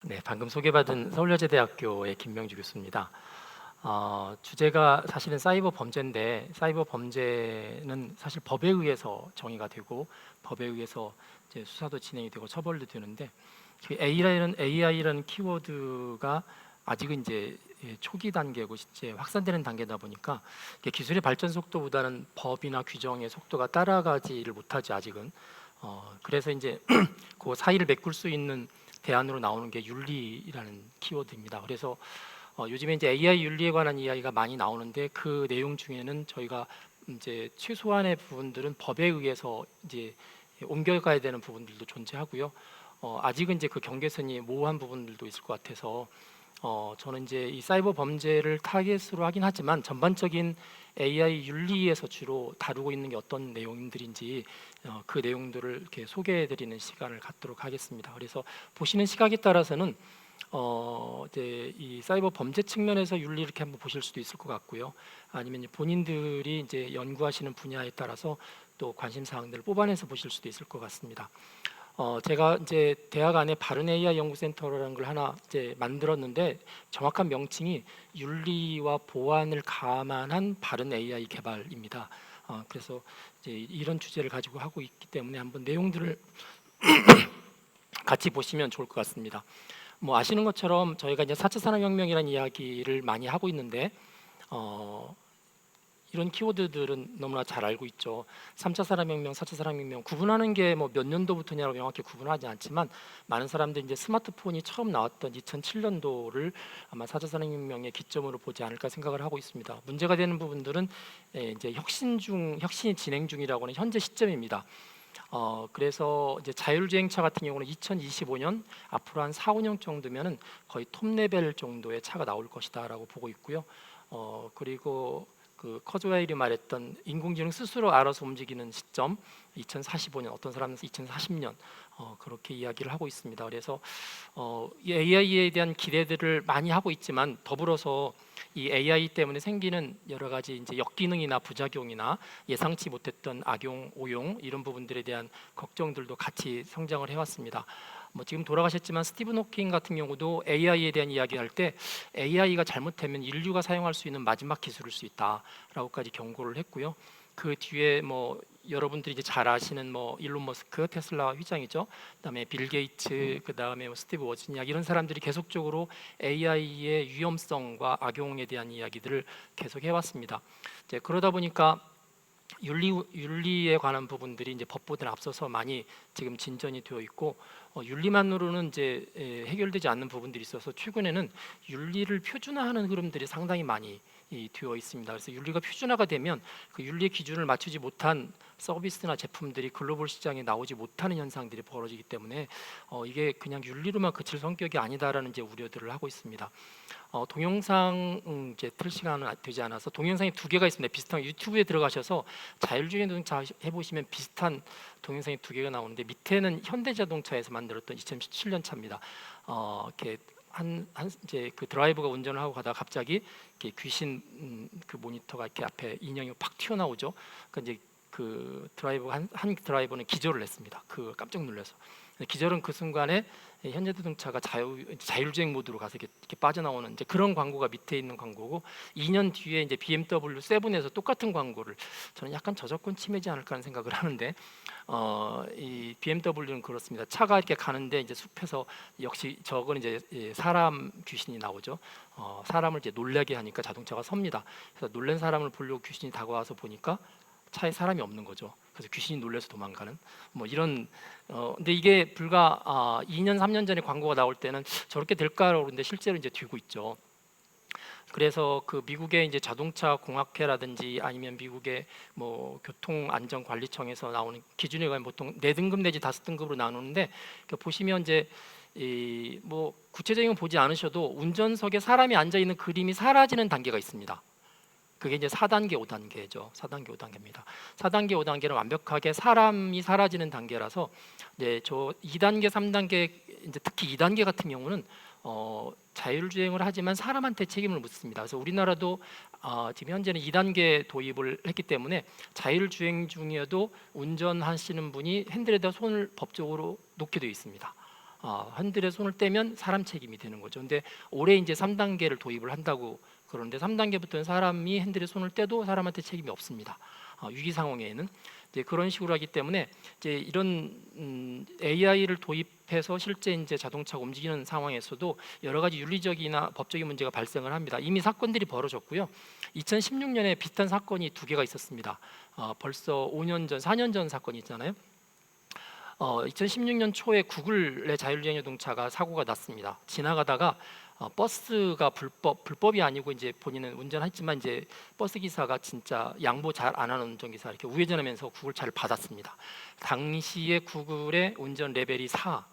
네, 방금 소개받은 서울여자대학교의 김명주 교수입니다. 주제가 사실은 사이버 범죄인데, 사이버 범죄는 사실 법에 의해서 정의가 되고 법에 의해서 이제 수사도 진행이 되고 처벌도 되는데, 그 AI라는 키워드가 아직은 이제 초기 단계고 이제 확산되는 단계다 보니까 기술의 발전 속도보다는 법이나 규정의 속도가 따라가지를 못하지 아직은. 그래서 이제 그 사이를 메꿀 수 있는 대안으로 나오는 게 윤리라는 키워드입니다. 그래서 요즘에 이제 AI 윤리에 관한 이야기가 많이 나오는데 그 내용 중에는 저희가 이제 최소한의 부분들은 법에 의해서 이제 옮겨가야 되는 부분들도 존재하고요. 아직은 이제 그 경계선이 모호한 부분들도 있을 것 같아서 저는 이제 이 사이버 범죄를 타겟으로 하긴 하지만 전반적인 AI 윤리에서 주로 다루고 있는 게 어떤 내용들인지 그 내용들을 이렇게 소개해드리는 시간을 갖도록 하겠습니다. 그래서 보시는 시각에 따라서는 이제 이 사이버 범죄 측면에서 윤리 이렇게 한번 보실 수도 있을 것 같고요. 아니면 이제 본인들이 이제 연구하시는 분야에 따라서 또 관심 사항들을 뽑아내서 보실 수도 있을 것 같습니다. 제가 이제 대학 안에 바른 AI 연구센터라는 걸 하나 이제 만들었는데 정확한 명칭이 윤리와 보안을 감안한 바른 AI 개발입니다. 그래서 이제 이런 주제를 가지고 하고 있기 때문에 한번 내용들을 같이 보시면 좋을 것 같습니다. 뭐 아시는 것처럼 저희가 이제 4차 산업혁명이라는 이야기를 많이 하고 있는데 어, 이런 키워드들은 너무나 잘 알고 있죠. 3차 산업혁명, 4차 산업혁명 구분하는 게 뭐 몇 년도부터냐고 명확히 구분하지 않지만 많은 사람들이 이제 스마트폰이 처음 나왔던 2007년도를 아마 4차 산업혁명의 기점으로 보지 않을까 생각을 하고 있습니다. 문제가 되는 부분들은 이제 혁신이 진행 중이라고 하는 현재 시점입니다. 그래서 이제 자율주행차 같은 경우는 2025년 앞으로 한 4, 5년 정도면은 거의 톱 레벨 정도의 차가 나올 것이다라고 보고 있고요. 그리고 그 커즈웨일이 말했던 인공지능 스스로 알아서 움직이는 시점 2045년, 어떤 사람은 2040년 그렇게 이야기를 하고 있습니다. 그래서 이 AI에 대한 기대들을 많이 하고 있지만 더불어서 이 AI 때문에 생기는 여러 가지 이제 역기능이나 부작용이나 예상치 못했던 악용, 오용 이런 부분들에 대한 걱정들도 같이 성장을 해왔습니다. 뭐 지금 돌아가셨지만 스티븐 호킹 같은 경우도 AI에 대한 이야기할 때 AI가 잘못되면 인류가 사용할 수 있는 마지막 기술일 수 있다라고까지 경고를 했고요. 그 뒤에 뭐 여러분들이 이제 잘 아시는 뭐 일론 머스크 테슬라 회장이죠. 그다음에 빌 게이츠, 그다음에 뭐 스티브 워즈니악 이런 사람들이 계속적으로 AI의 위험성과 악용에 대한 이야기들을 계속 해왔습니다. 이제 그러다 보니까 윤리에 관한 부분들이 이제 법보다 앞서서 많이 지금 진전이 되어 있고 윤리만으로는 이제 해결되지 않는 부분들이 있어서 최근에는 윤리를 표준화하는 흐름들이 상당히 많이 되어 있습니다. 그래서 윤리가 표준화가 되면 그 윤리의 기준을 맞추지 못한 서비스나 제품들이 글로벌 시장에 나오지 못하는 현상들이 벌어지기 때문에 이게 그냥 윤리로만 그칠 성격이 아니다라는 이제 우려들을 하고 있습니다. 동영상 이제 틀 시간은 되지 않아서 동영상이 두 개가 있습니다. 비슷한 유튜브에 들어가셔서 자율주행 자동차 해보시면 비슷한 동영상이 두 개가 나오는데 밑에는 현대자동차에서 만들었던 2017년 차입니다. 이렇게 이제 그 드라이버가 운전을 하고 가다가 갑자기 이렇게 귀신 그 모니터가 이렇게 앞에 인형이 팍 튀어나오죠. 그러니까 이제 그 드라이버 한 드라이버는 기절을 했습니다. 그 깜짝 놀라서 기절은 그 순간에 현대자동차가 자율주행 모드로 가서 이렇게 빠져나오는 이제 그런 광고가 밑에 있는 광고고 2년 뒤에 이제 BMW 7에서 똑같은 광고를 저는 약간 저작권 침해지 않을까 하는 생각을 하는데 이 BMW는 그렇습니다. 차가 이렇게 가는데 이제 숲에서 역시 저건 이제 사람 귀신이 나오죠. 사람을 이제 놀라게 하니까 자동차가 섭니다. 그래서 놀란 사람을 보려고 귀신이 다가와서 보니까 차에 사람이 없는 거죠. 그래서 귀신이 놀라서 도망가는 뭐 이런 근데 이게 불과 2년 3년 전에 광고가 나올 때는 저렇게 될까라고 그러는데 실제로 이제 되고 있죠. 그래서 그 미국의 이제 자동차 공학회라든지 아니면 미국의 뭐 교통안전관리청에서 나오는 기준에 의하면 보통 4등급 내지 5등급으로 나누는데 보시면 이제 이 뭐 구체적인 건 보지 않으셔도 운전석에 사람이 앉아 있는 그림이 사라지는 단계가 있습니다. 그게 이제 4단계, 5단계죠. 4단계, 5단계입니다. 4단계, 5단계는 완벽하게 사람이 사라지는 단계라서 이제 저 2단계, 3단계 이제 특히 2단계 같은 경우는 자율주행을 하지만 사람한테 책임을 묻습니다. 그래서 우리나라도 지금 현재는 2단계 도입을 했기 때문에 자율주행 중에도 운전하시는 분이 핸들에다 손을 법적으로 놓게 되어 있습니다. 핸들에 손을 떼면 사람 책임이 되는 거죠. 근데 올해 이제 3단계를 도입을 한다고 그러는데 3단계부터는 사람이 핸들에 손을 떼도 사람한테 책임이 없습니다. 위기 상황에는 이제 그런 식으로 하기 때문에 이제 이런 AI를 도입해서 실제 이제 자동차가 움직이는 상황에서도 여러 가지 윤리적이나 법적인 문제가 발생을 합니다. 이미 사건들이 벌어졌고요. 2016년에 비슷한 사건이 두 개가 있었습니다. 벌써 5년 전, 4년 전 사건이 있잖아요. 2016년 초에 구글의 자율주행 자동차가 사고가 났습니다. 지나가다가 버스가 불법이 아니고 이제 본인은 운전했지만 이제 버스 기사가 진짜 양보 잘 안 하는 운전기사 이렇게 우회전하면서 구글 차를 받았습니다. 당시에 구글의 운전 레벨이 4,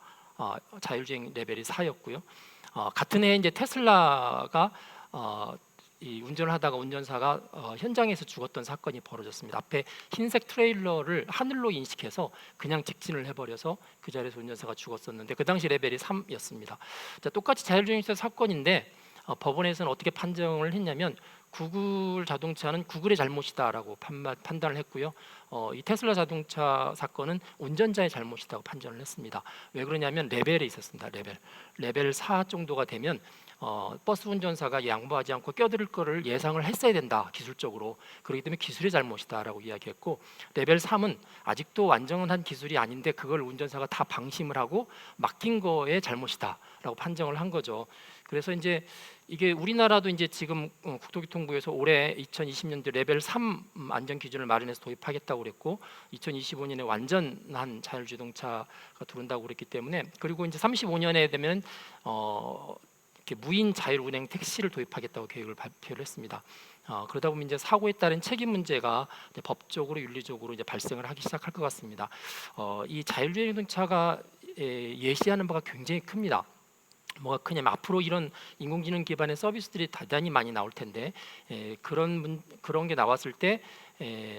자율주행 레벨이 4였고요. 같은 해에 이제 테슬라가 이 운전을 하다가 운전사가 현장에서 죽었던 사건이 벌어졌습니다. 앞에 흰색 트레일러를 하늘로 인식해서 그냥 직진을 해버려서 그 자리에서 운전사가 죽었었는데 그 당시 레벨이 3였습니다. 자, 똑같이 자율주행차 사건인데 법원에서는 어떻게 판정을 했냐면 구글 자동차는 구글의 잘못이다라고 판단을 했고요. 이 테슬라 자동차 사건은 운전자의 잘못이라고 판정을 했습니다. 왜 그러냐면 레벨에 있었습니다. 레벨 4 정도가 되면 버스 운전사가 양보하지 않고 껴들을 거를 예상을 했어야 된다 기술적으로. 그렇기 때문에 기술의 잘못이다라고 이야기했고 레벨 3은 아직도 완전한 기술이 아닌데 그걸 운전사가 다 방심을 하고 맡긴 거의 잘못이다라고 판정을 한 거죠. 그래서 이제 이게 우리나라도 이제 지금 국토교통부에서 올해 2020년도 레벨 3 안전 기준을 마련해서 도입하겠다고 그랬고 2025년에 완전한 자율주행차가 들어온다고 그랬기 때문에 그리고 이제 35년에 되면 이렇게 무인 자율 운행 택시를 도입하겠다고 계획을 발표를 했습니다. 그러다 보면 이제 사고에 따른 책임 문제가 이제 법적으로 윤리적으로 이제 발생을 하기 시작할 것 같습니다. 이 자율주행 자동차가 예시하는 바가 굉장히 큽니다. 뭐가 크냐면 앞으로 이런 인공지능 기반의 서비스들이 대단히 많이 나올 텐데 그런 게 나왔을 때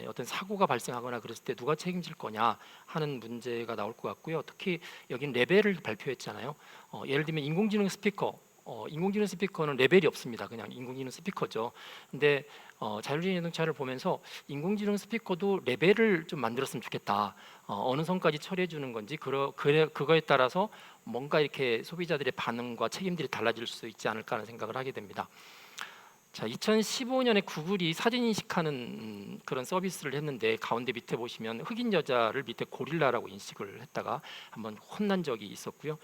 어떤 사고가 발생하거나 그랬을 때 누가 책임질 거냐 하는 문제가 나올 것 같고요. 특히 여기는 레벨을 발표했잖아요. 예를 들면 인공지능 스피커 인공지능 스피커는 레벨이 없습니다. 그냥 인공지능 스피커죠. 근데 자율주행 자동차를 보면서 인공지능 스피커도 레벨을 좀 만들었으면 좋겠다. 어느 선까지 처리해 주는 건지 그거에 따라서 뭔가 이렇게 소비자들의 반응과 책임들이 달라질 수 있지 않을까 하는 생각을 하게 됩니다. 자, 2015년에 구글이 사진 인식하는 그런 서비스를 했는데 가운데 밑에 보시면 흑인 여자를 밑에 고릴라라고 인식을 했다가 한번 혼난 적이 있었고요.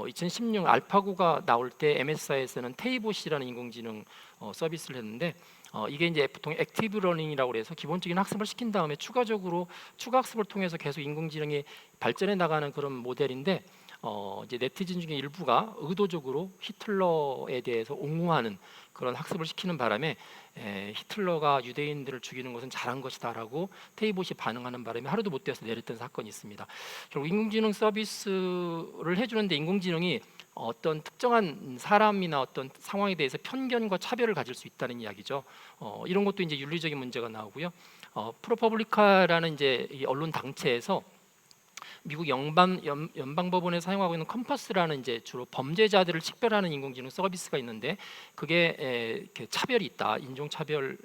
2016 알파고가 나올 때 MSI에서는 테이봇이라는 인공지능 서비스를 했는데 이게 이제 보통 액티브 러닝이라고 해서 기본적인 학습을 시킨 다음에 추가적으로 추가 학습을 통해서 계속 인공지능이 발전해 나가는 그런 모델인데 이제 네티즌 중에 일부가 의도적으로 히틀러에 대해서 옹호하는 그런 학습을 시키는 바람에 히틀러가 유대인들을 죽이는 것은 잘한 것이다라고 테이봇이 반응하는 바람에 하루도 못 되어서 내렸던 사건이 있습니다. 결국 인공지능 서비스를 해주는데 인공지능이 어떤 특정한 사람이나 어떤 상황에 대해서 편견과 차별을 가질 수 있다는 이야기죠. 이런 것도 이제 윤리적인 문제가 나오고요. 프로퍼블리카라는 이제 이 언론 당체에서 미국 연방법원에 사용하고 있는 컴퍼스라는 이제 주로 범죄자들을 식별하는 인공지능 서비스가 있는데 그게 이렇게 차별이 있다. 인종 차별.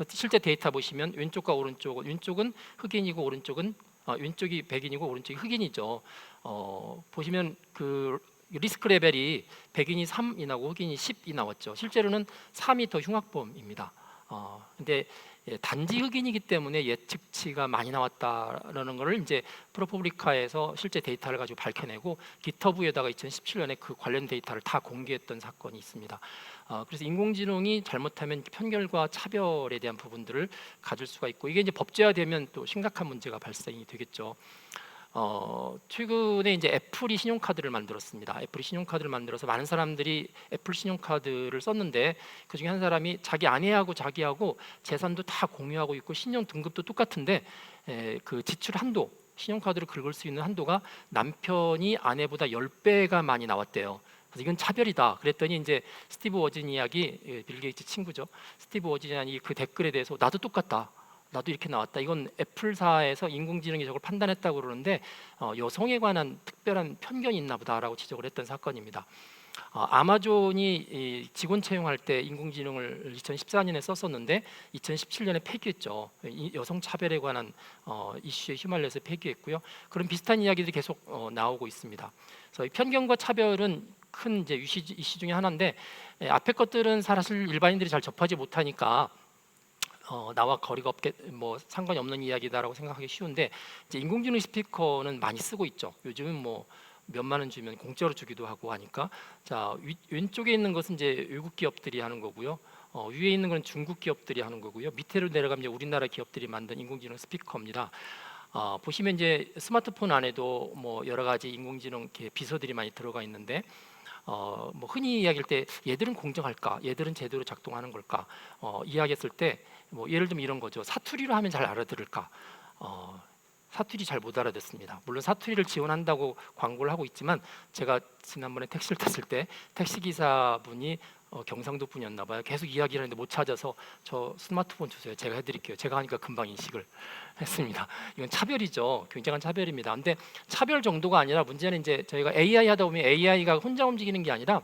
실제 데이터 보시면 왼쪽과 오른쪽, 왼쪽은 흑인이고 오른쪽은 왼쪽이 백인이고 오른쪽이 흑인이죠. 보시면 그 리스크 레벨이 백인이 3이 나고 흑인이 10이 나왔죠. 실제로는 3이 더 흉악범입니다. 근데 단지 흑인이기 때문에 예측치가 많이 나왔다라는 것을 이제 프로퍼블리카에서 실제 데이터를 가지고 밝혀내고 깃허브에다가 2017년에 그 관련 데이터를 다 공개했던 사건이 있습니다. 그래서 인공지능이 잘못하면 편견과 차별에 대한 부분들을 가질 수가 있고 이게 이제 법제화되면 또 심각한 문제가 발생이 되겠죠. 최근에 이제 애플이 신용카드를 만들었습니다. 애플이 신용카드를 만들어서 많은 사람들이 애플 신용카드를 썼는데 그 중에 한 사람이 자기 아내하고 자기하고 재산도 다 공유하고 있고 신용 등급도 똑같은데 그 지출 한도 신용카드를 긁을 수 있는 한도가 남편이 아내보다 10배가 많이 나왔대요. 그래서 이건 차별이다. 그랬더니 이제 스티브 워즈니악이 빌 게이츠 친구죠. 스티브 워즈니악이 그 댓글에 대해서 나도 똑같다. 나도 이렇게 나왔다. 이건 애플사에서 인공지능이 저걸 판단했다고 그러는데 여성에 관한 특별한 편견이 있나 보다라고 지적을 했던 사건입니다. 아마존이 이 직원 채용할 때 인공지능을 2014년에 썼었는데 2017년에 폐기했죠. 이 여성 차별에 관한 이슈에 휘말려서 폐기했고요. 그런 비슷한 이야기들이 계속 나오고 있습니다. 그래서 이 편견과 차별은 큰 이제 이슈 중에 하나인데 앞에 것들은 사실 일반인들이 잘 접하지 못하니까 나와 거리가 없게 뭐 상관이 없는 이야기다라고 생각하기 쉬운데 이제 인공지능 스피커는 많이 쓰고 있죠. 요즘은 뭐 몇만 원 주면 공짜로 주기도 하고 하니까 자 왼쪽에 있는 것은 이제 외국 기업들이 하는 거고요. 위에 있는 건 중국 기업들이 하는 거고요. 밑으로 내려가면 이제 우리나라 기업들이 만든 인공지능 스피커입니다. 보시면 이제 스마트폰 안에도 뭐 여러 가지 인공지능 이렇게 비서들이 많이 들어가 있는데 뭐 흔히 이야기할 때 얘들은 공정할까, 얘들은 제대로 작동하는 걸까 이야기했을 때 뭐 예를 들면 이런 거죠. 사투리로 하면 잘 알아들을까? 사투리 잘 못 알아듣습니다. 물론 사투리를 지원한다고 광고를 하고 있지만 제가 지난번에 택시를 탔을 때 택시 기사분이 경상도 분이었나 봐요. 계속 이야기를 하는데 못 찾아서 저 스마트폰 주세요. 제가 해드릴게요. 제가 하니까 금방 인식을 했습니다. 이건 차별이죠. 굉장한 차별입니다. 근데 차별 정도가 아니라 문제는 이제 저희가 AI 하다 보면 AI가 혼자 움직이는 게 아니라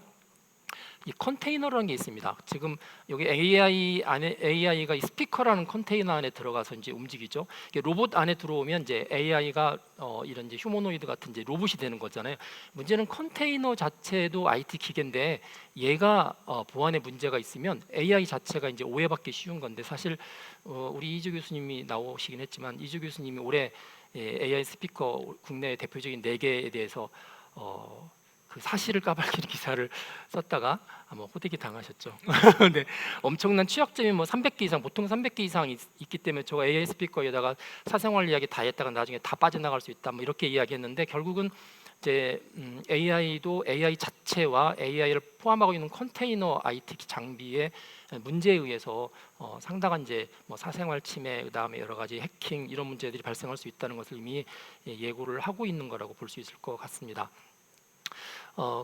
이 컨테이너라는 게 있습니다. 지금 여기 AI 안에 AI가 이 스피커라는 컨테이너 안에 들어가서 이제 움직이죠. 이게 로봇 안에 들어오면 이제 AI가 이런 이제 휴머노이드 같은 이제 로봇이 되는 거잖아요. 문제는 컨테이너 자체도 IT 기계인데 얘가 보안에 문제가 있으면 AI 자체가 이제 오해받기 쉬운 건데 사실 우리 이주 교수님이 나오시긴 했지만 이주 교수님이 올해 AI 스피커 국내 대표적인 4개에 대해서 그 사실을 까발리는 기사를 썼다가 아마 호되게 당하셨죠. 네, 엄청난 취약점이 뭐 300개 이상, 보통 300개 이상 있기 때문에 저 AI 스피커에다가 사생활 이야기 다 했다가 나중에 다 빠져나갈 수 있다, 뭐 이렇게 이야기했는데 결국은 이제 AI도 AI 자체와 AI를 포함하고 있는 컨테이너 IT 장비의 문제에 의해서 상당한 이제 뭐 사생활 침해, 그다음에 여러 가지 해킹 이런 문제들이 발생할 수 있다는 것을 이미 예고를 하고 있는 거라고 볼 수 있을 것 같습니다.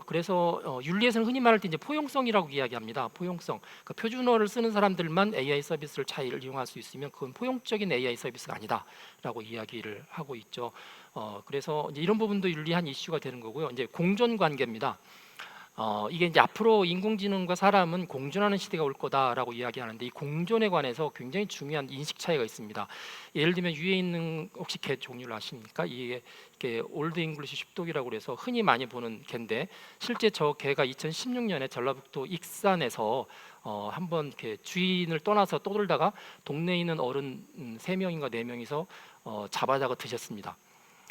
그래서 윤리에서는 흔히 말할 때 이제 포용성이라고 이야기합니다. 포용성. 그러니까 표준어를 쓰는 사람들만 AI 서비스를 잘 이용할 수 있으면 그건 포용적인 AI 서비스가 아니다라고 이야기를 하고 있죠. 그래서 이제 이런 부분도 윤리한 이슈가 되는 거고요. 이제 공존 관계입니다. 이게 이제 앞으로 인공지능과 사람은 공존하는 시대가 올 거다라고 이야기하는데 이 공존에 관해서 굉장히 중요한 인식 차이가 있습니다. 예를 들면 위에 있는 혹시 개 종류를 아십니까? 이게 올드 잉글리시 쉽독이라고 그래서 흔히 많이 보는 개인데 실제 저 개가 2016년에 전라북도 익산에서 한번 이렇게 주인을 떠나서 떠돌다가 동네에 있는 어른 3명인가 4명이서 잡아다가 드셨습니다.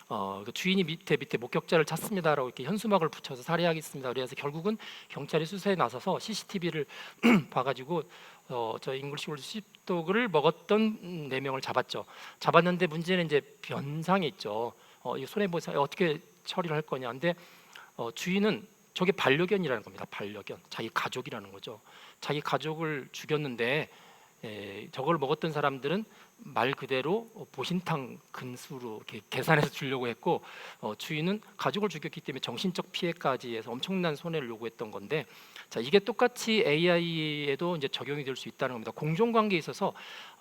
그 주인이 밑에 목격자를 찾습니다라고 이렇게 현수막을 붙여서 살해하겠습니다. 그래서 결국은 경찰이 수사에 나서서 CCTV를 봐가지고 저 잉글리시 골드 십독을 먹었던 4명을 잡았죠. 잡았는데 문제는 이제 변상이 있죠. 이 손해보상 어떻게 처리를 할 거냐. 근데 주인은 저게 반려견이라는 겁니다. 반려견, 자기 가족이라는 거죠. 자기 가족을 죽였는데 저걸 먹었던 사람들은 말 그대로 보신탕 근수로 이렇게 계산해서 주려고 했고 주인은 가족을 죽였기 때문에 정신적 피해까지 해서 엄청난 손해를 요구했던 건데 자 이게 똑같이 AI에도 이제 적용이 될 수 있다는 겁니다. 공존관계에 있어서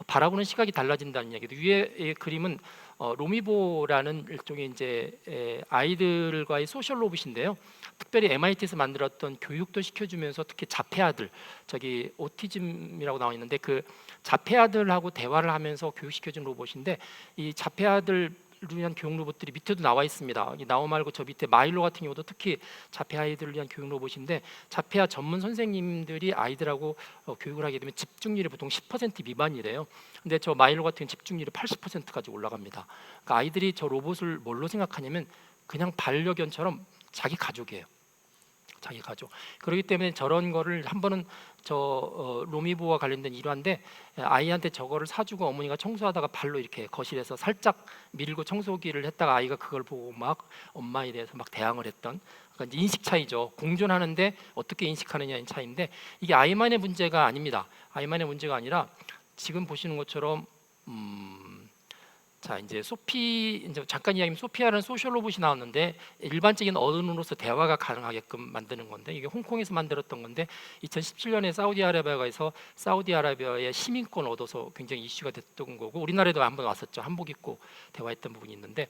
바라보는 시각이 달라진다는 얘기도 위에 그림은 로미보라는 일종의 이제 아이들과의 소셜 로봇인데요. 특별히 MIT에서 만들었던 교육도 시켜주면서 특히 자폐아들 저기 오티즘이라고 나와 있는데 그 자폐아들하고 대화를 하면서 교육시켜준 로봇인데 이 자폐아들 위한 교육 로봇들이 밑에도 나와 있습니다. 이 나오 말고 저 밑에 마일로 같은 경우도 특히 자폐 아이들을 위한 교육 로봇인데 자폐아 전문 선생님들이 아이들하고 교육을 하게 되면 집중률이 보통 10% 미만이래요. 근데 저 마일로 같은 집중률이 80%까지 올라갑니다. 그러니까 아이들이 저 로봇을 뭘로 생각하냐면 그냥 반려견처럼 자기 가족이에요. 자기 가족. 그렇기 때문에 저런 거를 한 번은 저 로미보와 관련된 일화인데 아이한테 저거를 사주고 어머니가 청소하다가 발로 이렇게 거실에서 살짝 밀고 청소기를 했다가 아이가 그걸 보고 막 엄마에 대해서 막 대항을 했던 그러니까 이제 인식 차이죠. 공존하는데 어떻게 인식하느냐의 차이인데 이게 아이만의 문제가 아닙니다. 아이만의 문제가 아니라 지금 보시는 것처럼 자, 이제 소피, 이제 잠깐 이야기하면 소피아라는 소셜 로봇이 나왔는데 일반적인 어른으로서 대화가 가능하게끔 만드는 건데, 이게 홍콩에서 만들었던 건데 2017년에 사우디아라비아에서 사우디아라비아의 시민권 얻어서 굉장히 이슈가 됐던 거고, 우리나라에도 한번 왔었죠. 한복 입고 대화했던 부분이 있는데,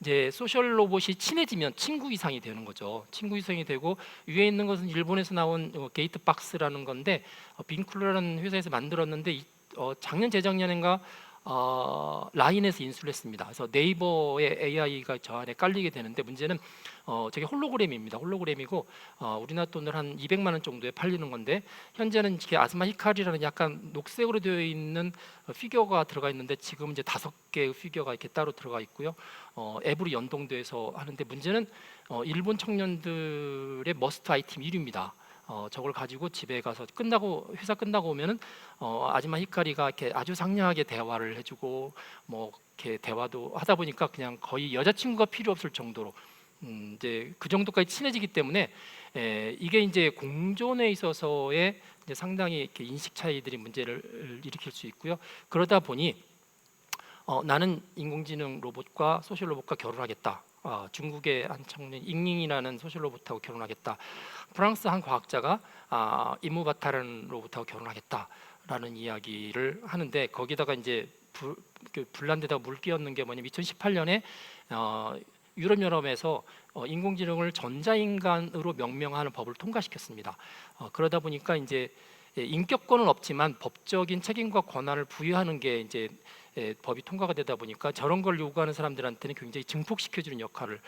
이제 소셜 로봇이 친해지면 친구 이상이 되는 거죠. 친구 이상이 되고, 위에 있는 것은 일본에서 나온 게이트 박스라는 건데, 빈쿨러라는 회사에서 만들었는데 작년 재작년인가 라인에서 인수를 했습니다. 그래서 네이버의 AI가 저 안에 깔리게 되는데, 문제는 저게 홀로그램입니다. 홀로그램이고 우리나라 돈으로 한 200만 원 정도에 팔리는 건데, 현재는 이렇게 아스마 히카리라는 약간 녹색으로 되어 있는 피규어가 들어가 있는데, 지금 이제 5개의 피규어가 이렇게 따로 들어가 있고요. 앱으로 연동돼서 하는데, 문제는 일본 청년들의 머스트 아이템 1위입니다. 저걸 가지고 집에 가서 회사 끝나고 오면은 아즈마 히카리가 이렇게 아주 상냥하게 대화를 해주고, 뭐 이렇게 대화도 하다 보니까 그냥 거의 여자친구가 필요 없을 정도로 이제 그 정도까지 친해지기 때문에, 이게 이제 공존에 있어서의 이제 상당히 이렇게 인식 차이들이 문제를 일으킬 수 있고요. 그러다 보니 나는 인공지능 로봇과 소셜 로봇과 결혼하겠다. 중국의 한 청년 잉잉이라는 소셜 로봇하고 결혼하겠다. 프랑스 한 과학자가 이무바타라는 로봇하고 결혼하겠다라는 이야기를 하는데, 거기다가 이제 불난데다가 물 끼얹는 게 뭐냐면 2018년에 유럽 연합에서 인공지능을 전자인간으로 명명하는 법을 통과시켰습니다. 그러다 보니까 이제 인격권은 없지만 법적인 책임과 권한을 부여하는 게 이제 법이 통과가 되다 보니까, 저런 걸 요구하는 사람들한테는 굉장히 증폭시켜주는 역할을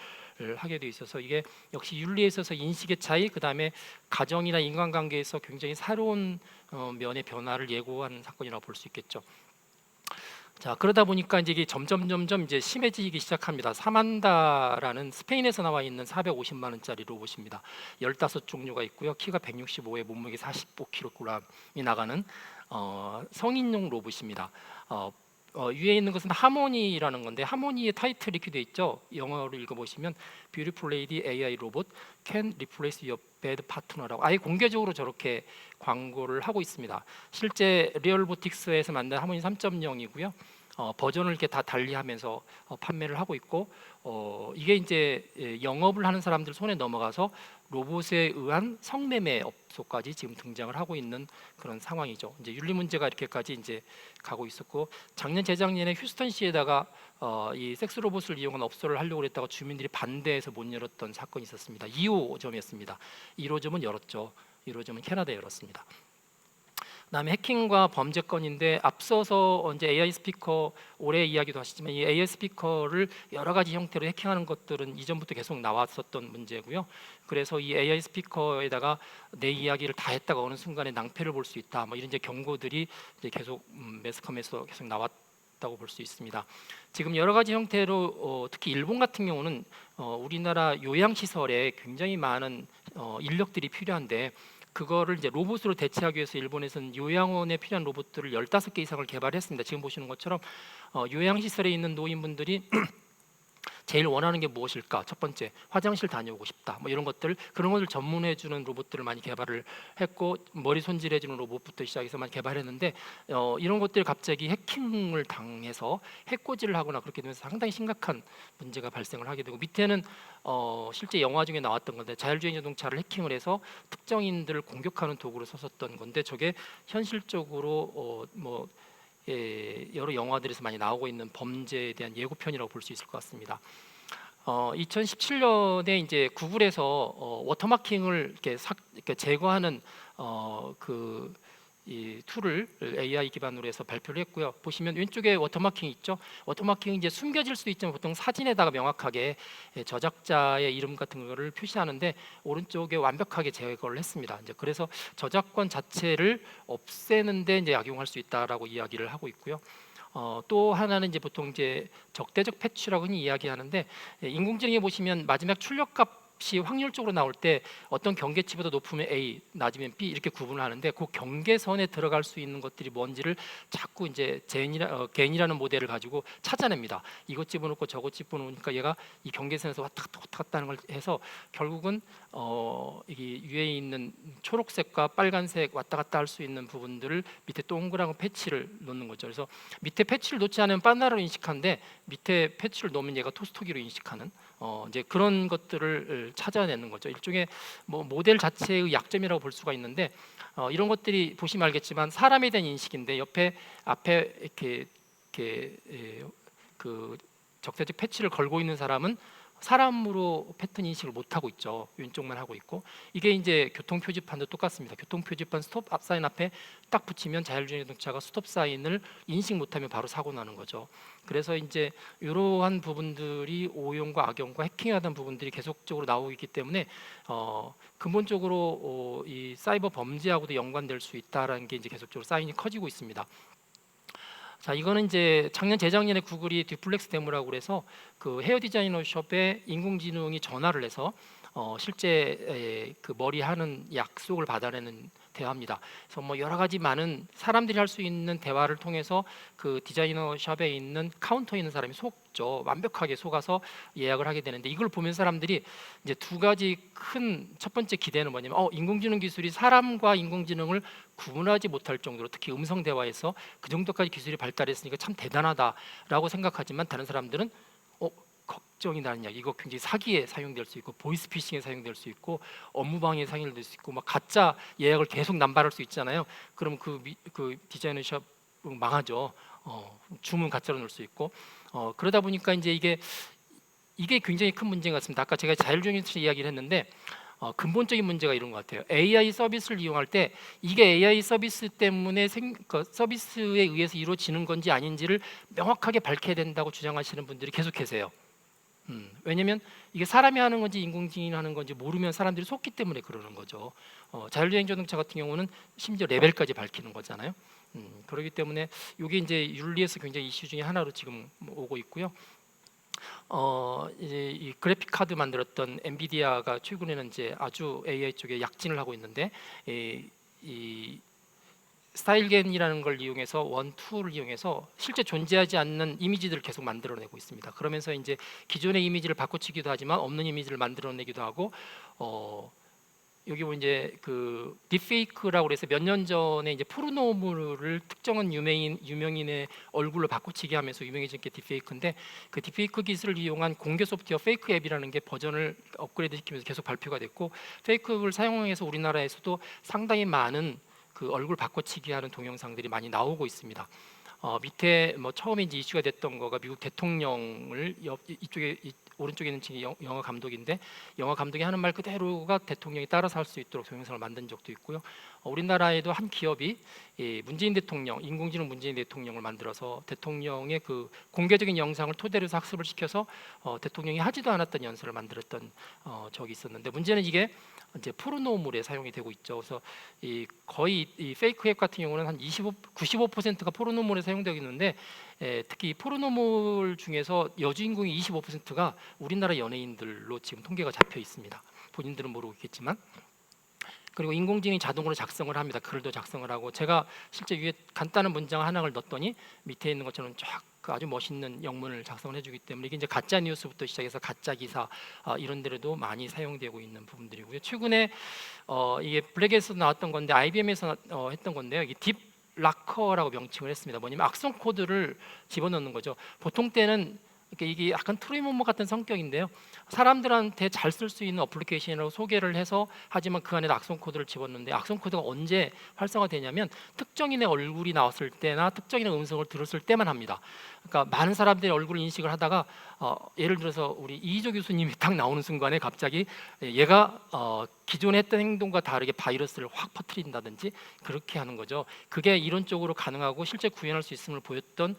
하게 돼 있어서, 이게 역시 윤리에 있어서 인식의 차이, 그 다음에 가정이나 인간관계에서 굉장히 새로운 면의 변화를 예고하는 사건이라고 볼 수 있겠죠. 자, 그러다 보니까 이제 이게 점점 이제 심해지기 시작합니다. 사만다라는 스페인에서 나와 있는 450만 원짜리 로봇입니다. 15종류가 있고요. 키가 165에 몸무게 45kg이 나가는 성인용 로봇입니다. 위에 있는 것은 하모니라는 건데, 하모니의 타이틀이 이렇게 돼 있죠. 영어로 읽어보시면 Beautiful Lady AI Robot Can Replace Your Bad Partner라고 아예 공개적으로 저렇게 광고를 하고 있습니다. 실제 리얼보틱스에서 만든 하모니 3.0이고요. 버전을 이렇게 다 달리하면서 판매를 하고 있고, 이게 이제 영업을 하는 사람들 손에 넘어가서 로봇에 의한 성매매 업소까지 지금 등장을 하고 있는 그런 상황이죠. 이제 윤리 문제가 이렇게까지 이제 가고 있었고, 작년 재작년에 휴스턴시에다가 이 섹스 로봇을 이용한 업소를 하려고 했다가 주민들이 반대해서 못 열었던 사건이 있었습니다. 2호점이었습니다. 1호점은 열었죠. 1호점은 캐나다에 열었습니다. 그다음에 해킹과 범죄건인데, 앞서서 이제 AI 스피커 올해 이야기도 하시지만, 이 AI 스피커를 여러 가지 형태로 해킹하는 것들은 이전부터 계속 나왔었던 문제고요. 그래서 이 AI 스피커에다가 내 이야기를 다 했다가 어느 순간에 낭패를 볼 수 있다, 뭐 이런 이제 경고들이 이제 계속 매스컴에서 계속 나왔다고 볼 수 있습니다. 지금 여러 가지 형태로 특히 일본 같은 경우는 우리나라 요양시설에 굉장히 많은 인력들이 필요한데, 그거를 이제 로봇으로 대체하기 위해서 일본에서는 요양원에 필요한 로봇들을 15개 이상을 개발했습니다. 지금 보시는 것처럼 요양시설에 있는 노인분들이 제일 원하는 게 무엇일까? 첫 번째, 화장실 다녀오고 싶다. 뭐 이런 것들, 그런 것을 전문해 주는 로봇들을 많이 개발을 했고, 머리 손질해 주는 로봇부터 시작해서 많이 개발했는데, 이런 것들이 갑자기 해킹을 당해서 해코지를 하거나 그렇게 되면서 상당히 심각한 문제가 발생을 하게 되고, 밑에는 실제 영화 중에 나왔던 건데, 자율주행 자동차를 해킹을 해서 특정인들을 공격하는 도구로 썼었던 건데, 저게 현실적으로 여러 영화들에서 많이 나오고 있는 범죄에 대한 예고편이라고 볼 수 있을 것 같습니다. 2017년에 이제 구글에서 워터마킹을 이렇게 제거하는 이 툴을 AI 기반으로 해서 발표를 했고요. 보시면 왼쪽에 워터마킹 있죠. 워터마킹이 이제 숨겨질 수도 있지만 보통 사진에다가 명확하게 저작자의 이름 같은 거를 표시하는데, 오른쪽에 완벽하게 제거를 했습니다. 이제 그래서 저작권 자체를 없애는데 이제 악용할 수 있다라고 이야기를 하고 있고요. 또 하나는 이제 보통 이제 적대적 패치라고 흔히 이야기하는데, 인공지능에 보시면 마지막 출력값 값이 확률적으로 나올 때 어떤 경계치보다 높으면 A, 낮으면 B 이렇게 구분을 하는데 그 경계선에 들어갈 수 있는 것들이 뭔지를 자꾸 이제 겐이라는 모델을 가지고 찾아냅니다. 이것 집어넣고 저것 집어넣으니까 얘가 이 경계선에서 왔다 갔다 하는 걸 해서 결국은 이게 위에 있는 초록색과 빨간색 왔다 갔다 할 수 있는 부분들을 밑에 동그란 패치를 놓는 거죠. 그래서 밑에 패치를 놓지 않으면 바나나로 인식하는데 밑에 패치를 놓으면 얘가 토스토기로 인식하는 이제 그런 것들을 찾아내는 거죠. 일종의 뭐 모델 자체의 약점이라고 볼 수가 있는데 이런 것들이 보시면 알겠지만 사람에 대한 인식인데 앞에 이렇게 그 적대적 패치를 걸고 있는 사람은 사람으로 패턴 인식을 못 하고 있죠. 왼쪽만 하고 있고 이게 이제 교통 표지판도 똑같습니다. 교통 표지판 스톱 사인 앞에 딱 붙이면 자율주행 자동차가 스톱 사인을 인식 못하면 바로 사고 나는 거죠. 그래서 이제 이러한 부분들이 오용과 악용과 해킹하던 부분들이 계속적으로 나오고 있기 때문에 근본적으로 이 사이버 범죄하고도 연관될 수 있다라는 게 이제 계속적으로 사인이 커지고 있습니다. 자, 이거는 이제 작년 재작년에 구글이 듀플렉스 데모라고 그래서 그 헤어 디자이너 숍에 인공지능이 전화를 해서 실제 그 머리 하는 약속을 받아내는 대화입니다. 그래서 뭐 여러 가지 많은 사람들이 할 수 있는 대화를 통해서 그 디자이너 숍에 있는 카운터에 있는 사람이 속죠. 완벽하게 속아서 예약을 하게 되는데 이걸 보면 사람들이 이제 두 가지 큰 첫 번째 기대는 뭐냐면 인공지능 기술이 사람과 인공지능을 구분하지 못할 정도로 특히 음성 대화에서 그 정도까지 기술이 발달했으니까 참 대단하다라고 생각하지만 다른 사람들은 걱정이 나는 이야기. 이거 굉장히 사기에 사용될 수 있고 보이스피싱에 사용될 수 있고 업무방해에 사용될 수 있고 막 가짜 예약을 계속 남발할 수 있잖아요. 그럼 그 디자이너 샵 망하죠. 주문 가짜로 넣을 수 있고 그러다 보니까 이제 이게 굉장히 큰 문제인 것 같습니다. 아까 제가 자율주행 이야기를 했는데 근본적인 문제가 이런 것 같아요. AI 서비스를 이용할 때 이게 AI 서비스 때문에 서비스에 의해서 이루어지는 건지 아닌지를 명확하게 밝혀야 된다고 주장하시는 분들이 계속 계세요. 왜냐하면 이게 사람이 하는 건지 인공지능이 하는 건지 모르면 사람들이 속기 때문에 그러는 거죠. 자율주행 자동차 같은 경우는 심지어 레벨까지 밝히는 거잖아요. 그렇기 때문에 이게 이제 윤리에서 굉장히 이슈 중에 하나로 지금 오고 있고요. 이제 이 그래픽 카드 만들었던 엔비디아가 최근에는 이제 아주 AI 쪽에 약진을 하고 있는데 이 스타일겐이라는 걸 이용해서 원투를 이용해서 실제 존재하지 않는 이미지들을 계속 만들어내고 있습니다. 그러면서 이제 기존의 이미지를 바꿔치기도 하지만 없는 이미지를 만들어내기도 하고 여기 보면 이제 그 딥페이크라고 해서 몇 년 전에 이제 포르노물을 특정한 유명인의 얼굴로 바꿔치기 하면서 유명해진 게 딥페이크인데 그 딥페이크 기술을 이용한 공개 소프트웨어 페이크 앱이라는 게 버전을 업그레이드 시키면서 계속 발표가 됐고 페이크를 사용해서 우리나라에서도 상당히 많은 그 얼굴 바꿔치기 하는 동영상들이 많이 나오고 있습니다. 밑에 뭐 처음에 이제 이슈가 됐던 거가 미국 대통령을 이쪽에 오른쪽에 있는 친구 영화 감독인데 영화 감독이 하는 말 그대로가 대통령이 따라서 할 수 있도록 동영상을 만든 적도 있고요. 우리나라에도 한 기업이 문재인 대통령, 인공지능 문재인 대통령을 만들어서 대통령의 그 공개적인 영상을 토대로 해서 학습을 시켜서 대통령이 하지도 않았던 연설을 만들었던 적이 있었는데 문제는 이게 이제 포르노물에 사용이 되고 있죠. 그래서 거의 이 페이크 앱 같은 경우는 한 95%가 포르노물에 사용되고 있는데 특히 포르노물 중에서 여주인공이 25%가 우리나라 연예인들로 지금 통계가 잡혀 있습니다. 본인들은 모르고 있겠지만. 그리고 인공지능이 자동으로 작성을 합니다. 글도 작성을 하고 제가 실제 위에 간단한 문장 하나를 넣었더니 밑에 있는 것처럼 쫙 그 아주 멋있는 영문을 작성을 해주기 때문에 이게 이제 가짜 뉴스부터 시작해서 가짜 기사 이런 데로도 많이 사용되고 있는 부분들이고요. 최근에 이게 블랙에서 나왔던 건데 IBM에서 했던 건데요. 이게 딥 락커라고 명칭을 했습니다. 뭐냐면 악성 코드를 집어넣는 거죠. 보통 때는 이게 약간 트루먼 같은 성격인데요. 사람들한테 잘 쓸 수 있는 어플리케이션이라고 소개를 해서 하지만 그 안에 악성 코드를 집어넣는데 악성 코드가 언제 활성화되냐면 특정인의 얼굴이 나왔을 때나 특정인의 음성을 들었을 때만 합니다. 그러니까 많은 사람들이 얼굴 인식을 하다가 예를 들어서 우리 이희조 교수님이 딱 나오는 순간에 갑자기 얘가 기존에 했던 행동과 다르게 바이러스를 확 퍼뜨린다든지 그렇게 하는 거죠. 그게 이론적으로 가능하고 실제 구현할 수 있음을 보였던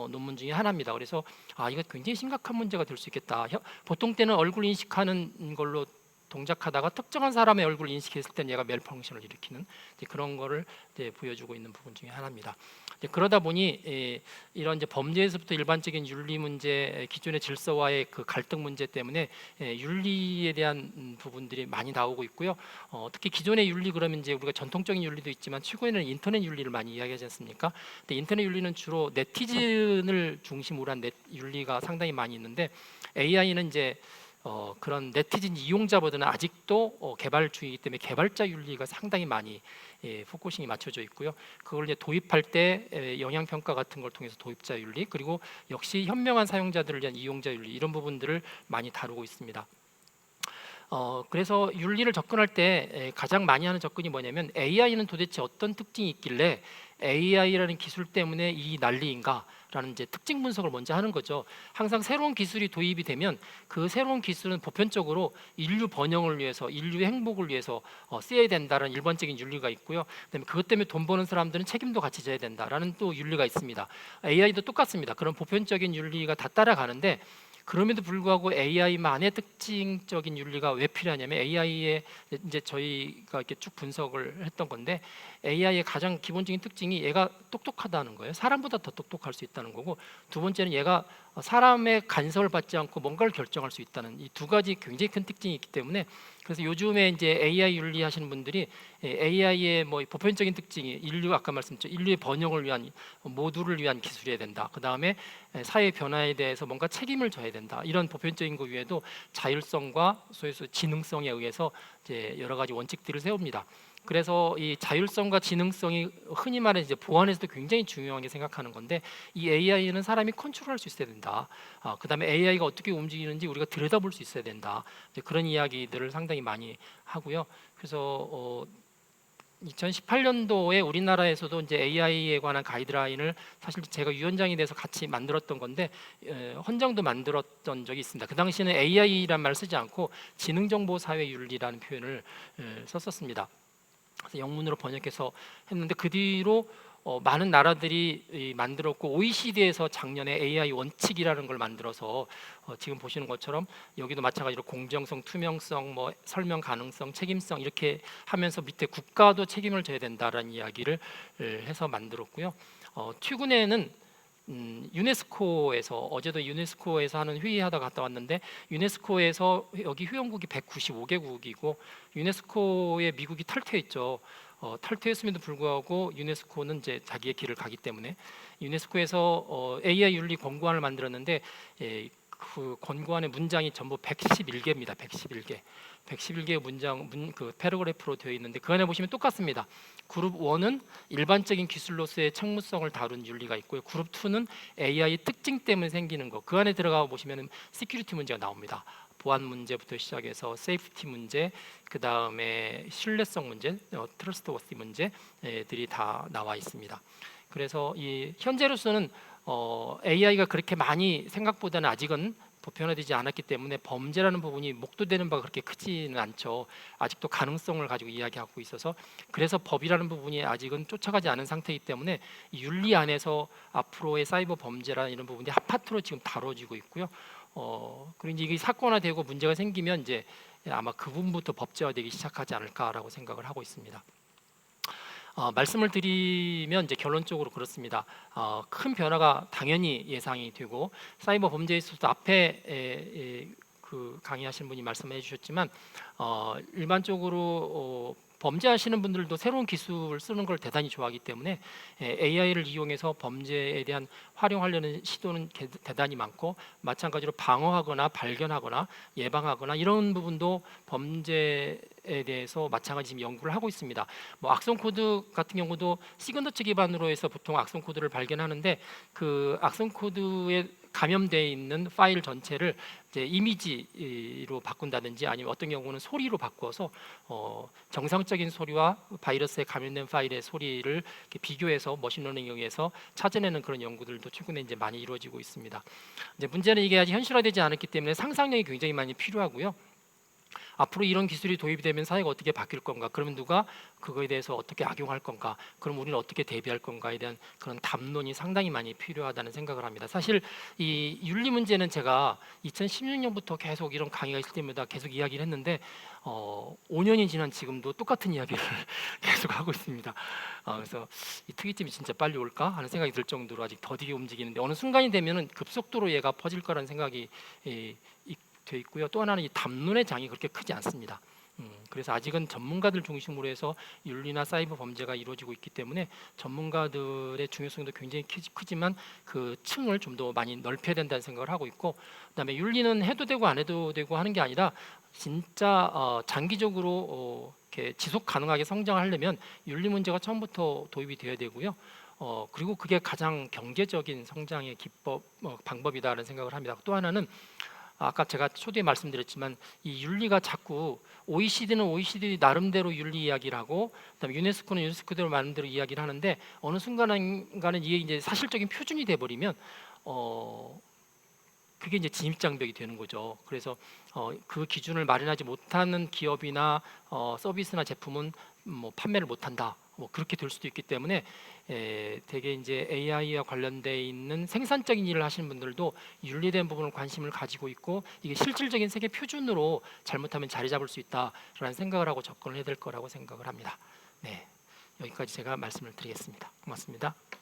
논문 중에 하나입니다. 그래서 이거 굉장히 심각한 문제가 될 수 있겠다. 보통 때는 얼굴 인식하는 걸로 동작하다가 특정한 사람의 얼굴을 인식했을 때 얘가 멜펑션을 일으키는 이제 그런 거를 이제 보여주고 있는 부분 중에 하나입니다. 이제 그러다 보니 이런 이제 범죄에서부터 일반적인 윤리 문제, 기존의 질서와의 그 갈등 문제 때문에 윤리에 대한 부분들이 많이 나오고 있고요. 특히 기존의 윤리 그러면 이제 우리가 전통적인 윤리도 있지만 최근에는 인터넷 윤리를 많이 이야기하지 않습니까? 근데 인터넷 윤리는 주로 네티즌을 중심으로 한 윤리가 상당히 많이 있는데 AI는 이제 그런 네티즌 이용자보다는 아직도 개발주의이기 때문에 개발자 윤리가 상당히 많이 포커싱이 맞춰져 있고요. 그걸 이제 도입할 때 영향 평가 같은 걸 통해서 도입자 윤리 그리고 역시 현명한 사용자들을 위한 이용자 윤리 이런 부분들을 많이 다루고 있습니다. 그래서 윤리를 접근할 때 가장 많이 하는 접근이 뭐냐면 AI는 도대체 어떤 특징이 있길래 AI라는 기술 때문에 이 난리인가? 라는 이제 특징 분석을 먼저 하는 거죠. 항상 새로운 기술이 도입이 되면 그 새로운 기술은 보편적으로 인류 번영을 위해서, 인류의 행복을 위해서 쓰여야 된다라는 일반적인 윤리가 있고요. 그다음에 그것 때문에 돈 버는 사람들은 책임도 같이 져야 된다라는 또 윤리가 있습니다. AI도 똑같습니다. 그런 보편적인 윤리가 다 따라가는데 그럼에도 불구하고 AI만의 특징적인 윤리가 왜 필요하냐면 AI의 이제 저희가 이렇게 쭉 분석을 했던 건데 AI의 가장 기본적인 특징이 얘가 똑똑하다는 거예요. 사람보다 더 똑똑할 수 있다는 거고 두 번째는 얘가 사람의 간섭을 받지 않고 뭔가를 결정할 수 있다는 이 두 가지 굉장히 큰 특징이 있기 때문에 그래서 요즘에 이제 AI 윤리 하시는 분들이 AI의 뭐 보편적인 특징이 인류 아까 말씀드렸죠 인류의 번영을 위한 모두를 위한 기술이어야 된다. 그 다음에 사회 변화에 대해서 뭔가 책임을 져야 된다. 이런 보편적인 것 외에도 자율성과 소위서 지능성에 의해서 이제 여러 가지 원칙들을 세웁니다. 그래서 이 자율성과 지능성이 흔히 말해 이제 보안에서도 굉장히 중요하게 생각하는 건데 이 AI는 사람이 컨트롤할 수 있어야 된다. 그다음에 AI가 어떻게 움직이는지 우리가 들여다볼 수 있어야 된다. 그런 이야기들을 상당히 많이 하고요. 그래서 2018년도에 우리나라에서도 이제 AI에 관한 가이드라인을 사실 제가 위원장이 돼서 같이 만들었던 건데 헌정도 만들었던 적이 있습니다. 그 당시에는 AI란 말을 쓰지 않고 지능정보사회윤리라는 표현을 썼었습니다. 그래서 영문으로 번역해서 했는데 그 뒤로 많은 나라들이 만들었고 OECD에서 작년에 AI 원칙이라는 걸 만들어서 지금 보시는 것처럼 여기도 마찬가지로 공정성, 투명성, 뭐 설명 가능성, 책임성 이렇게 하면서 밑에 국가도 책임을 져야 된다라는 이야기를 해서 만들었고요. 최근에는 유네스코에서 어제도 유네스코에서 하는 회의하다 갔다 왔는데 유네스코에서 여기 회원국이 195개국이고 유네스코에 미국이 탈퇴했죠. 탈퇴했음에도 불구하고 유네스코는 이제 자기의 길을 가기 때문에 유네스코에서 AI 윤리 권고안을 만들었는데 그 권고안의 문장이 전부 111개입니다. 111개. 111개의 그 패러그래프로 되어 있는데 그 안에 보시면 똑같습니다. 그룹 1은 일반적인 기술로서의 책무성을 다룬 윤리가 있고요. 그룹 2는 AI 특징 때문에 생기는 거. 그 안에 들어가 보시면 시큐리티 문제가 나옵니다. 보안 문제부터 시작해서 세이프티 문제, 그 다음에 신뢰성 문제, 트러스트워시 문제들이 다 나와 있습니다. 그래서 이 현재로서는 AI가 그렇게 많이 생각보다는 아직은 보편화되지 않았기 때문에 범죄라는 부분이 목도되는 바가 그렇게 크지는 않죠. 아직도 가능성을 가지고 이야기하고 있어서 그래서 법이라는 부분이 아직은 쫓아가지 않은 상태이기 때문에 이 윤리 안에서 앞으로의 사이버 범죄라는 이런 부분이 핫파트로 지금 다뤄지고 있고요. 그리고 이제 이게 사건화되고 문제가 생기면 이제 아마 그 부분부터 법제화되기 시작하지 않을까라고 생각을 하고 있습니다. 말씀을 드리면 이제 결론적으로 그렇습니다. 큰 변화가 당연히 예상이 되고 사이버 범죄에 있어서도 앞에 그 강의하신 분이 말씀해 주셨지만 일반적으로 범죄하시는 분들도 새로운 기술을 쓰는 걸 대단히 좋아하기 때문에 AI를 이용해서 범죄에 대한 활용하려는 시도는 대단히 많고 마찬가지로 방어하거나 발견하거나 예방하거나 이런 부분도 범죄에 대해서 마찬가지 지금 연구를 하고 있습니다. 뭐 악성 코드 같은 경우도 시그너처 기반으로 해서 보통 악성 코드를 발견하는데 그 악성 코드에 감염되어 있는 파일 전체를 이제 이미지로 바꾼다든지 아니면 어떤 경우는 소리로 바꿔서 정상적인 소리와 바이러스에 감염된 파일의 소리를 이렇게 비교해서 머신러닝에 의해서 찾아내는 그런 연구들도 최근에 이제 많이 이루어지고 있습니다. 이제 문제는 이게 아직 현실화되지 않았기 때문에 상상력이 굉장히 많이 필요하고요. 앞으로 이런 기술이 도입이 되면 사회가 어떻게 바뀔 건가? 그러면 누가 그거에 대해서 어떻게 악용할 건가? 그럼 우리는 어떻게 대비할 건가에 대한 그런 담론이 상당히 많이 필요하다는 생각을 합니다. 사실 이 윤리 문제는 제가 2016년부터 계속 이런 강의가 있을 때마다 계속 이야기를 했는데 5년이 지난 지금도 똑같은 이야기를 계속 하고 있습니다. 그래서 이 특이점이 진짜 빨리 올까 하는 생각이 들 정도로 아직 더디게 움직이는데 어느 순간이 되면은 급속도로 얘가 퍼질 거라는 생각이 돼 있고요. 또 하나는 이 담론의 장이 그렇게 크지 않습니다. 그래서 아직은 전문가들 중심으로 해서 윤리나 사이버 범죄가 이루어지고 있기 때문에 전문가들의 중요성도 굉장히 크지만 그 층을 좀 더 많이 넓혀야 된다는 생각을 하고 있고, 그다음에 윤리는 해도 되고 안 해도 되고 하는 게 아니라 진짜 장기적으로 이렇게 지속 가능하게 성장하려면 윤리 문제가 처음부터 도입이 되어야 되고요. 그리고 그게 가장 경제적인 성장의 기법 방법이다라는 생각을 합니다. 또 하나는 아까 제가 초기에 말씀드렸지만 이 윤리가 자꾸 OECD는 OECD 나름대로 윤리 이야기를 하고, 그다음에 유네스코는 유네스코대로 나름대로 이야기를 하는데 어느 순간인가는 이게 이제 사실적인 표준이 돼 버리면 그게 이제 진입장벽이 되는 거죠. 그래서 그 기준을 마련하지 못하는 기업이나 서비스나 제품은 뭐 판매를 못한다. 뭐 그렇게 될 수도 있기 때문에 되게 이제 AI와 관련돼 있는 생산적인 일을 하시는 분들도 윤리된 부분을 관심을 가지고 있고 이게 실질적인 세계 표준으로 잘못하면 자리 잡을 수 있다라는 생각을 하고 접근을 해야 될 거라고 생각을 합니다. 네, 여기까지 제가 말씀을 드리겠습니다. 고맙습니다.